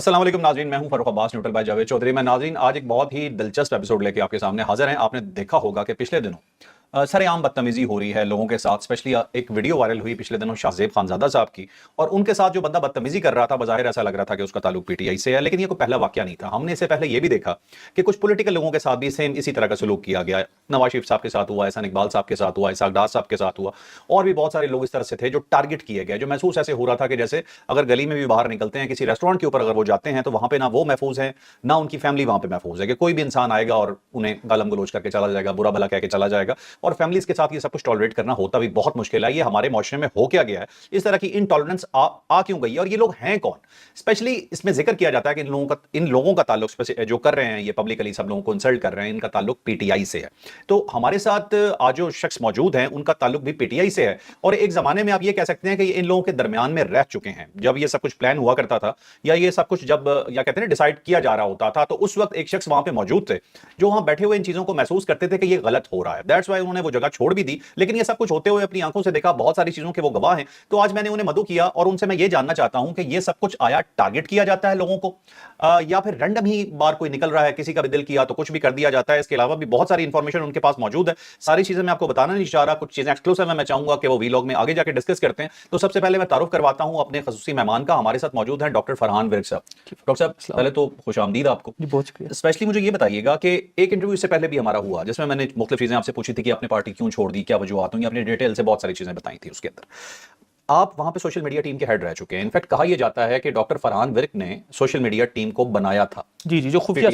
अस्सलाम वालेकुम नाज़रीन, मैं हूं फरूख अब्बास न्यूट्रल बाय जावेद चौधरी। मैं नाज़रीन आज एक बहुत ही दिलचस्प एपिसोड लेके आपके सामने हाजिर हैं। आपने देखा होगा कि पिछले दिनों सरेआम बदतमीजी हो रही है लोगों के साथ। स्पेशली एक वीडियो वायरल हुई पिछले दिनों शाहजेब खानजादा साहब की, और उनके साथ जो बंदा बदतमीजी कर रहा था बज़ाहिर ऐसा लग रहा था कि उसका ताल्लुक पीटीआई से है, लेकिन ये कोई पहला वाकया नहीं था। हमने इससे पहले ये भी देखा कि कुछ पॉलिटिकल लोगों के साथ भी सेम इसी तरह का सलूक किया गया। नवाज शरीफ साहब के साथ हुआ, एहसान इकबाल साहब के साथ हुआ, इसाक डार साहब के साथ हुआ, और भी बहुत सारे लोग इस तरह से थे जो टारगेट किए गए, जो महसूस ऐसे हो रहा था कि जैसे अगर गली में भी बाहर निकलते हैं, किसी रेस्टोरेंट के ऊपर अगर वो जाते हैं तो वहां पे ना वो महफूज है ना उनकी फैमिली वहां पे महफूज है, कि कोई भी इंसान आएगा और उन्हें गालम गलोच करके चला जाएगा, बुरा भला कह के चला जाएगा। और फैमिलीज के साथ ये सब कुछ टॉलरेट करना होता भी बहुत मुश्किल है। ये हमारे माशरे में हो क्या गया है, इस तरह की इनटॉलरेंस आ क्यों गई है, और ये लोग हैं कौन? स्पेशली इसमें जिक्र किया जाता है कि इन लोगों का ताल्लुक जो कर रहे हैं ये पब्लिकली सब लोगों को इंसल्ट कर रहे हैं, इनका ताल्लुक पीटीआई से है। तो हमारे साथ आज जो शख्स मौजूद हैं उनका ताल्लुक भी पीटीआई से है, और एक जमाने में आप ये कह सकते हैं कि ये इन लोगों के दरमियान में रह चुके हैं। जब ये सब कुछ प्लान हुआ करता था, या ये सब कुछ जब या कहते हैं डिसाइड किया जा रहा होता था, तो उस वक्त एक शख्स वहां पे मौजूद थे जो वहां बैठे हुए इन चीजों को महसूस करते थे कि ये गलत हो रहा है। दैट्स वाई उन्होंने वो जगह छोड़ भी दी, लेकिन ये सब कुछ होते हुए अपनी आंखों से देखा, बहुत सारी चीजों के वो गवाह हैं। तो आज मैंने उन्हें मदऊ किया और उनसे मैं ये जानना चाहता हूं कि ये सब कुछ आया टारगेट किया जाता है लोगों को, या फिर रैंडम ही बार कोई निकल रहा है, किसी का भी दिल किया तो कुछ भी कर दिया जाता है। इसके अलावा भी बहुत सारी इंफॉर्मेशन उनके पास मौजूद है। सारी चीजें मैं आपको बताना नहीं चाह रहा, कुछ चीजें एक्सक्लूसिव है, मैं चाहूंगा कि वो वीलॉग में आगे जाकर डिस्कस करते हैं। तो सबसे पहले मैं तारुफ करवाता हूं अपने खसूसी मेहमान का। हमारे साथ मौजूद है डॉक्टर फरहान विर्क साहब। डॉक्टर साहब पहले तो खुश आमदीद आपको। बहुत शुक्रिया। स्पेशली मुझे ये बताइएगा कि एक इंटरव्यू से पहले भी हमारा हुआ जिसमें मैंने मुख्तलिफ चीजें आपसे पूछी थी कि आपने पार्टी क्यों छोड़ दी, क्या वजूहत होंगी, अपने डिटेल से बहुत सारी चीजें बताई थी। उसके अंदर आप वहां पे सोशल मीडिया टीम के हेड रह चुके हैं। इनफैक्ट कहा यह जाता है कि डॉक्टर फरहान विर्क ने सोशल मीडिया टीम को बनाया था। जी जी, जो खुफिया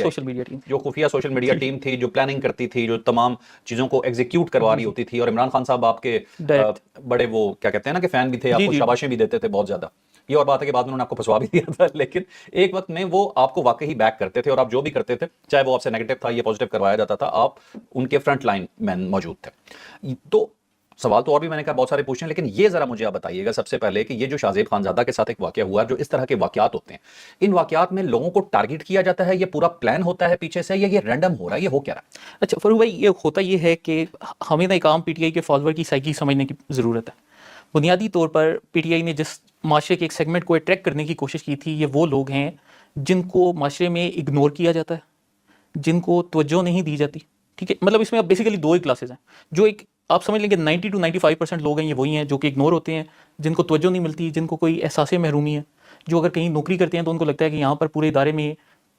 सोशल मीडिया टीम थी, जो प्लानिंग करती थी, जो तमाम चीजों को एग्जीक्यूट करवा रही होती थी। और इमरान खान साहब आपके बड़े वो क्या कहते हैं ना कि फैन भी थे, आपको शाबाशें भी देते थे बहुत ज्यादा। ये और बात है कि बाद में उन्होंने आपको फंसवा भी दिया था, लेकिन एक वक्त में वो आपको वाकई बैक करते थे, और आप जो भी करते थे, चाहे वो आपसे नेगेटिव था या पॉजिटिव करवाया जाता था, आप उनके फ्रंट लाइन मैन मौजूद थे। तो सवाल तो और भी मैंने कहा बहुत सारे पूछे हैं, लेकिन ये जरा मुझे आप बताइएगा सबसे पहले कि ये जो शाहजेब खानजादा के साथ एक वाकया हुआ, जो इस तरह के वाकयात होते हैं, इन वाकयात में लोगों को टारगेट किया जाता है, ये पूरा प्लान होता है पीछे से, या ये रैंडम हो रहा है, ये हो क्या रहा है? अच्छा फरूख भाई, ये होता ये है कि हमें ना एक आम पीटीआई के फॉलोअर की साइकी समझने की ज़रूरत है। बुनियादी तौर पर पीटीआई ने जिस माशरे के एक सेगमेंट को अट्रैक्ट करने की कोशिश की थी, ये वो लोग हैं जिनको माशरे में इग्नोर किया जाता है, जिनको तवज्जो नहीं दी जाती। ठीक है, मतलब इसमें अब बेसिकली दो ही क्लासेस हैं। जो एक आप समझ लेंगे 90 to 95% लोग हैं, ये वही हैं जो कि इग्नोर होते हैं, जिनको तवज्जो नहीं मिलती, जिनको कोई एहसास महरूमी है, जो अगर कहीं नौकरी करते हैं तो उनको लगता है कि यहाँ पर पूरे इदारे में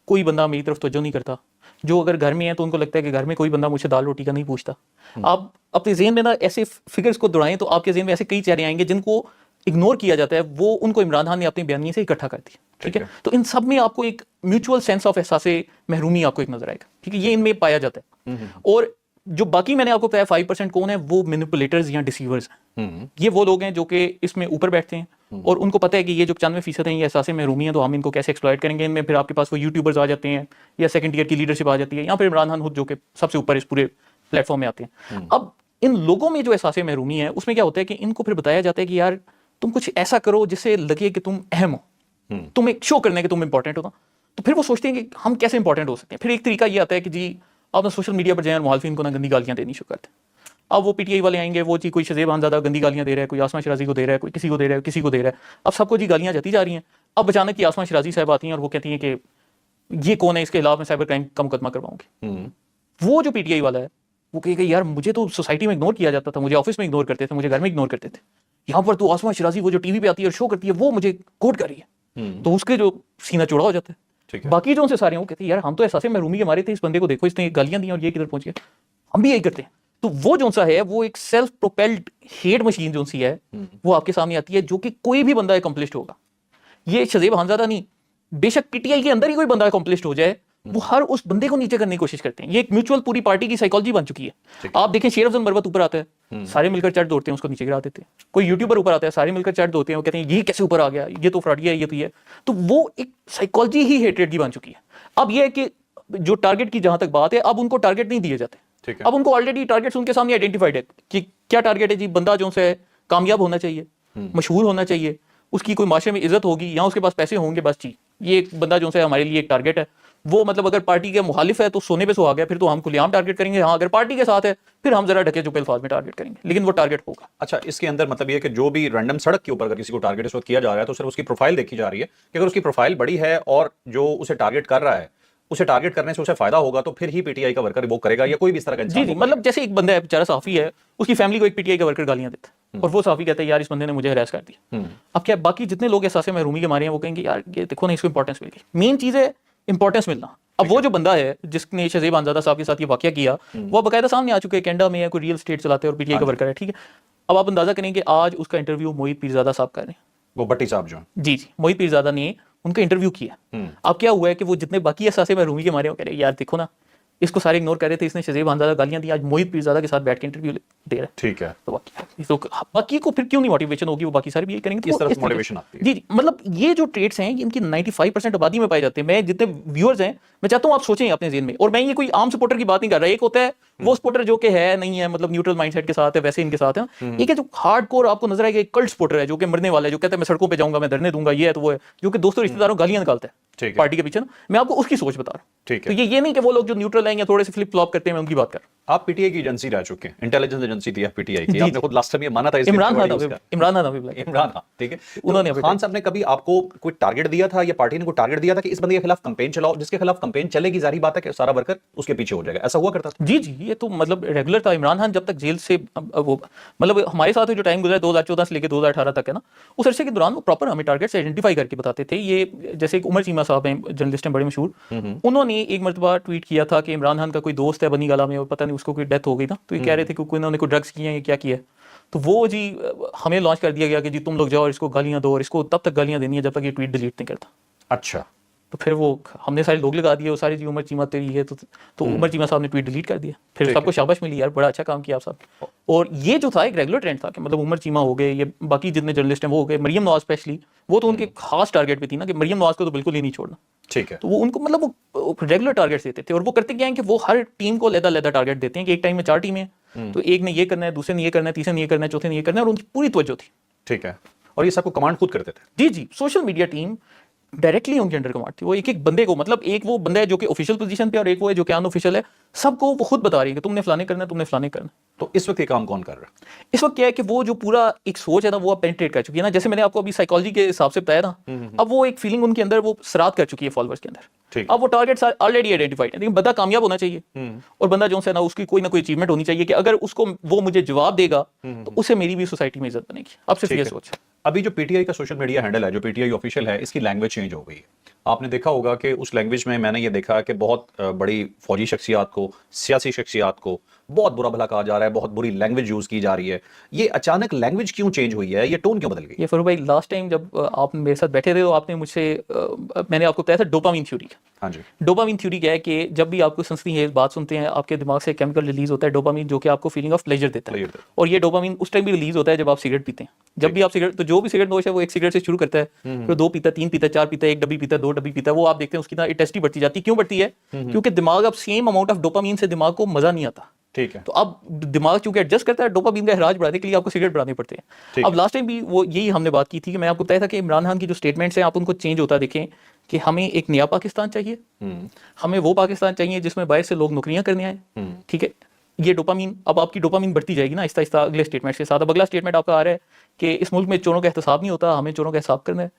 कोई बंदा मेरी तरफ तवज्जो नहीं करता। जो अगर घर में है तो उनको लगता है कि घर में कोई बंदा मुझसे दाल रोटी का नहीं पूछता। आप अपने ज़हन में ना ऐसे फिगर्स को दौड़ाएं तो आपके ज़हन में ऐसे कई चेहरे आएंगे जिनको इग्नोर किया जाता है, वो उनको इमरान खान ने अपनी बयानी से इकट्ठा कर दिया। ठीक है, तो इन सब में आपको एक म्यूचुअल सेंस ऑफ एहसास महरूमी आपको एक नजर आएगा। ठीक है, ये इनमें पाया जाता है। और जो बाकी मैंने आपको बताया 5% कौन है, वो मैनिपुलेटर्स या डिसीवर्स हैं। ये वो लोग हैं जो कि इसमें ऊपर बैठते हैं और उनको पता है कि ये जो 95% हैं ये एहसास महरूमी है, तो हम इनको कैसे एक्सप्लॉइट करेंगे। इनमें फिर आपके पास वो यूट्यूबर्स आ जाते हैं, या सेकंड ईयर की लीडरशिप आ जाती है, या फिर इमरान खान खुद जो कि सबसे ऊपर इस पूरे प्लेटफॉर्म में आते हैं। अब इन लोगों में जो एहसास महरूमी है उसमें क्या होता है कि इनको फिर बताया जाता है कि यार तुम कुछ ऐसा करो जिससे लगे कि तुम अहम हो, तुम एक शो करने के तुम इंपॉर्टेंट हो ना। तो फिर वो सोचते हैं कि हम कैसे इंपॉर्टेंट हो सकते हैं। फिर एक तरीका ये आता है कि जी आप ना सोशल मीडिया पर जाएं और मुखालिफिन को ना गंदी गालियां देनी शुरू करते हैं। अब वो पीटीआई वाले आएंगे, वो जी कोई शाहजेब खानजादा गंदी गालियां दे रहा है, कोई आसमा शराजी को दे रहा है, कोई किसी को दे रहा है, किसी को दे रहा है। अब सबको जी गालियां जाती जा रही हैं। अब अचानक की आसमा शराजी साहब आती हैं और वो कहती हैं कि ये कौन है, इसके खिलाफ मैं साइबर क्राइम का मुकदमा करवाऊंगी। वो जो पीटीआई वाला है वो कहेगा यार मुझे तो सोसाइटी में इग्नोर किया जाता था, मुझे ऑफिस में इग्नोर करते थे, मुझे घर में इग्नोर करते थे, यहाँ पर तो आसमा शराजी वो जो टीवी पे आती है और शो करती है वो मुझे कोट कर रही है। तो उसके जो सीना चौड़ा हो जाता है। बाकी जो उनसे सारे हैं वो कहते हैं यार हम तो एहसास महरूमी के मारे थे, इस बंदे को देखो इसने गालियां दी और ये किधर पहुंच गया, हम भी यही करते हैं। तो वो जो सा है वो एक सेल्फ प्रोपेल्ड हेट मशीन जो सी है वो आपके सामने आती है, जो कि कोई भी बंदा अकम्प्लिश्ड होगा। ये शाहजेब खानजादा नहीं, बेशक पीटीआई के अंदर ही कोई बंदा अकम्प्लिश्ड हो जाए, वो हर उस बंदे को नीचे करने की कोशिश करते हैं। ये एक म्यूचुअल पूरी पार्टी की साइकोलॉजी बन चुकी है। आप देखें शेर अफजल मरवत ऊपर आता है, सारे मिलकर चढ़ दौड़ते हैं उसको नीचे गिरा देते हैं। कोई यूट्यूबर ऊपर आता है, सारे मिलकर चढ़ दौड़ते हैं, वो कहते हैं ये कैसे ऊपर आ गया, ये तो फ्रॉडिया है, ये तो ये। तो वो एक साइकोलॉजी ही हेट्रेड की बन चुकी है। अब ये है कि जो टारगेट की जहां तक बात है, अब उनको टारगेट नहीं दिए जाते। अब उनको ऑलरेडी टारगेट्स उनके सामने आइडेंटिफाइड है कि क्या टारगेट है जी, बंदा जो है कामयाब होना चाहिए, मशहूर होना चाहिए, उसकी कोई माशरे में इज्जत होगी, या उसके पास पैसे होंगे, बस जी ये एक बंदा जो है हमारे लिए एक टारगेट है, वो मतलब अगर पार्टी के मुखालिफ है तो सोने पे सुहागा है, फिर तो हम खुलेआम टारगेट करेंगे। हाँ, अगर पार्टी के साथ है फिर हम जरा ढके छुपे अल्फाज में टारगेट करेंगे, लेकिन वो टारगेट होगा। अच्छा, इसके अंदर मतलब ये है कि जो भी रैंडम सड़क के ऊपर अगर किसी को टारगेट इस वक्त किया जा रहा है तो सिर्फ उसकी प्रोफाइल देखी जा रही है कि अगर उसकी प्रोफाइल बड़ी है और जो उसे टारगेट कर रहा है उसे टारगेट करने से उसे फायदा होगा तो फिर ही पीटीआई का वर्कर वो करेगा, या कोई भी इस तरह का जी इंसान जी, वो मतलब जैसे एक बंदा है बेचारा साफी है, उसकी फैमिली को एक पीटीआई का वर्कर गालियां देता है और वो साफी कहता है यार इस बंदे ने मुझे हरास कर दिया। अब क्या बाकी जितने लोग एहसास महरूमी के मारे हैं वो कहेंगे यार ये देखो ना इसको इंपॉर्टेंस मिल गई। मेन चीज है इंपॉर्टेंस मिलना। अब वो जो बंदा है जिसने शहज़ेब खानज़ादा साहब के साथ ये वाकया किया, वो बाकायदा सामने आ चुके हैं, कैनेडा में है, कोई रियल स्टेट चलाते हैं और पीटीआई का वर्कर है, ठीक है। अब आप अंदाजा करें कि आज उसका इंटरव्यू मोहित पीरजादा साहब कर रहे हैं, वो भट्टी साहब जो हैं। जी जी, मोहित पीरजादा ने उनका इंटरव्यू किया। अब क्या हुआ है कि वो जितने बाकी एहसास महरूमी के मारे वो कह रहे हैं यार देखो ना इसको सारे इग्नोर कर रहे थे, इसने शहज़ेब खानज़ादा गालियां दी, आज मोहित पीरजादा के साथ बैठ के इंटरव्यू दे रहा है। ठीक है, तो बाकी को फिर क्यों नहीं मोटिवेशन होगी, वो बाकी सारे भी यही करेंगे। तो इस तरह से तरीके मोटिवेशन आती है। जी जी, मतलब ये जो ट्रेड्स हैं इनकी 95% आबादी में पाए जाते हैं। मैं जितने व्यूअर्स हैं मैं चाहता हूँ आप सोचें अपने ज़हन में, और मैं ये कोई आम सपोर्टर की बात नहीं कर रहा। एक होता है वो सपोर्टर जो कि है नहीं है, मतलब न्यूट्रल माइंडसेट के साथ है, वैसे इनके साथ है। एक है जो हार्डकोर आपको नजर आएगा, एक कल्ट सपोर्टर है जो कि मरने वाला है, जो कहता है मैं सड़कों पे जाऊंगा, मैं धरने दूंगा, ये है तो वो है, जो कि दोस्तों रिश्तेदारों गालियां निकालता है पार्टी के पीछे ना। मैं आपको उसकी सोच बता रहा हूँ। ठीक तो है। ये नहीं कि वो लोग जो न्यूट्रल हैं या थोड़े से फ्लिप फ्लॉप करते हैं, मैं उनकी बात कर रहा हूँ। आप पीटीआई की एजेंसी रह चुके हैं, इंटेलिजेंस एजेंसी थी पीटीआई की, जी, आपने जी। खुद लास्ट टाइम ये माना था इसके इमरान ऊपर खान उसका। इमरान खान अभी black है। इमरान खान, ठीक है। उन्होंने तो अभी खान साहब ने कभी आपको कोई टारगेट दिया था या पार्टी ने कोई टारगेट दिया था कि इस बंदे के खिलाफ कैंपेन चलाओ, जिसके खिलाफ कैंपेन चलेगी जारी बात है कि सारा वर्कर उसके पीछे हो जाएगा, ऐसा हुआ करता था? जी जी, ये तो मतलब रेगुलर था। इमरान खान जब तक जेल से वो मतलब हमारे साथ जो टाइम गुजरा 2014 से लेकर 2018 तक है ना, उस अरसे के दौरान वो प्रॉपर हमें टारगेट्स आइडेंटिफाई करके बताते थे। ये जैसे एक उमर चीमा साहब हैं, जर्नलिस्ट हैं बड़े मशहूर, उन्होंने एक मरतबा ट्वीट किया था कि इमरान खान का कोई दोस्त है बनी गाला में और पता नहीं उसको कोई डेथ हो गई ना, तो ये कह रहे थे कि कोई इन्होंने कोई ड्रग्स किए हैं या क्या किया है। तो वो जी हमें लॉन्च कर दिया गया कि जी तुम लोग जाओ और इसको गालियां दो, और इसको तब तक गालियां देनी है जब तक ये ट्वीट डिलीट नहीं करता। अच्छा, तो फिर वो हमने सारे लोग लगा दिए, वो सारी जी उमर चीमा तेरी है, तो उमर चीमा साहब ने ट्वीट डिलीट कर दिया। फिर सबको शाबाश मिली यार, बड़ा अच्छा काम किया आप साहब। और ये जो था एक रेगुलर ट्रेंड था कि मतलब उमर चीमा हो गए, ये बाकी जितने जर्नलिस्ट हैं वो हो गए, मरियम नवाज स्पेशली, वो तो उनके खास टारगेट पे थी ना कि मरियम नवाज को तो बिल्कुल ही नहीं छोड़ना। ठीक है। तो वो उनको मतलब वो रेगुलर टारगेट्स देते थे, और वो करते क्या है कि वो हर टीम को अलग-अलग टारगेट देते हैं कि एक टाइम में 4 टीमें हैं, तो एक ने ये करना है, दूसरे ने ये करना है, तीसरे ने ये करना है, चौथे ने ये करना है, और उनकी पूरी तवज्जो थी। ठीक है, और ये सबको कमांड खुद करते थे? जी जी, सोशल मीडिया टीम डायरेक्टली उनके अंडर कमांड थी। वो एक एक बंदे को, मतलब एक वो बंदा है जो कि ऑफिशियल पोजीशन पे और एक वो है जो कि अनऑफिशियल है, सबको वो खुद बता रही है कि तुमने फलाने करना है, तुमने फलाने करना है। तो इस वक्त ये काम कौन कर रहा है? इस वक्त क्या है कि वो जो पूरा एक सोच है ना वो अब पेनिट्रेट कर चुकी है ना, जैसे मैंने आपको अभी साइकोलॉजी के हिसाब से बताया ना, अब वो एक फीलिंग उनके अंदर वो सरात कर चुकी है फॉलोअर्स के अंदर। ठीक। अब वो टारगेट्स ऑलरेडी आइडेंटिफाइड है, लेकिन बंदा कामयाब होना चाहिए, और बंदा जो है ना उसकी कोई ना कोई अचीवमेंट होनी चाहिए कि अगर उसको वो मुझे जवाब देगा तो उससे मेरी भी सोसाइटी में इज्जत बनेगी। अब सिर्फ ये सोच है। अभी जो पीटीआई का सोशल मीडिया हैंडल है, जो पीटीआई ऑफिशियल है, इसकी लैंग्वेज चेंज हो गई है। आपने देखा होगा कि उस लैंग्वेज में मैंने ये देखा कि बहुत बड़ी फौजी शख्सियात को, सियासी शख्सियात को बहुत बुरा भला कहा जा रहा है, बहुत बुरी लैंग्वेज यूज की जा रही है। ये अचानक लैंग्वेज क्यों चेंज हुई है, ये टोन क्यों बदल गई? ये फरूख भाई लास्ट टाइम जब आप मेरे साथ बैठे थे तो आपने मुझसे मैंने आपको बताया था डोपामिन थ्योरी। हाँ जी। डोपामिन थ्योरी क्या है कि जब भी आपको सनसनीखेज बात सुनते हैं आपके दिमाग से केमिकल रिलीज होता है डोपामिन, जो कि आपको फीलिंग ऑफ प्लेजर देता है। और ये डोपामिन उस टाइम भी रिलीज होता है जब आप सिगरेट पीते हैं। जब भी आप सिगरेट, तो जो भी सिगरेट नोश है वो एक सिगरेट से शुरू करता है, फिर 2 पीता, 3 पीता, 4 पीता, 1 डब्बी पीता, 2 डब्बी पीता, वो आप देखते हैं उसकी ना इंटेंसिटी बढ़ती जाती है। क्यों बढ़ती है? क्योंकि दिमाग अब सेम अमाउंट ऑफ डोपामिन से दिमाग को मजा नहीं आता। ठीक है। तो अब दिमाग चूंकि एडजस्ट करता है, डोपामिन का इखराज बढ़ाने के लिए आपको सिगरेट बढ़ाने पड़ते हैं। अब लास्ट टाइम भी वो यही हमने बात की थी कि मैं आपको बताया था कि इमरान खान की जो स्टेटमेंट्स हैं आप उनको चेंज होता देखें कि हमें एक नया पाकिस्तान चाहिए, हमें वो पाकिस्तान चाहिए जिसमें बाहर से लोग नौकरियां करने आए। ठीक है, ये डोपामिन, अब आपकी डोपामिन बढ़ती जाएगी ना आहिस्ता आहिस्ता अगले स्टेटमेंट के साथ। अब अगला स्टेटमेंट आपका आ रहा है कि इस मुल्क में चोरों का एहतसाब नहीं होता, हमें चोरों का हिसाब करना है।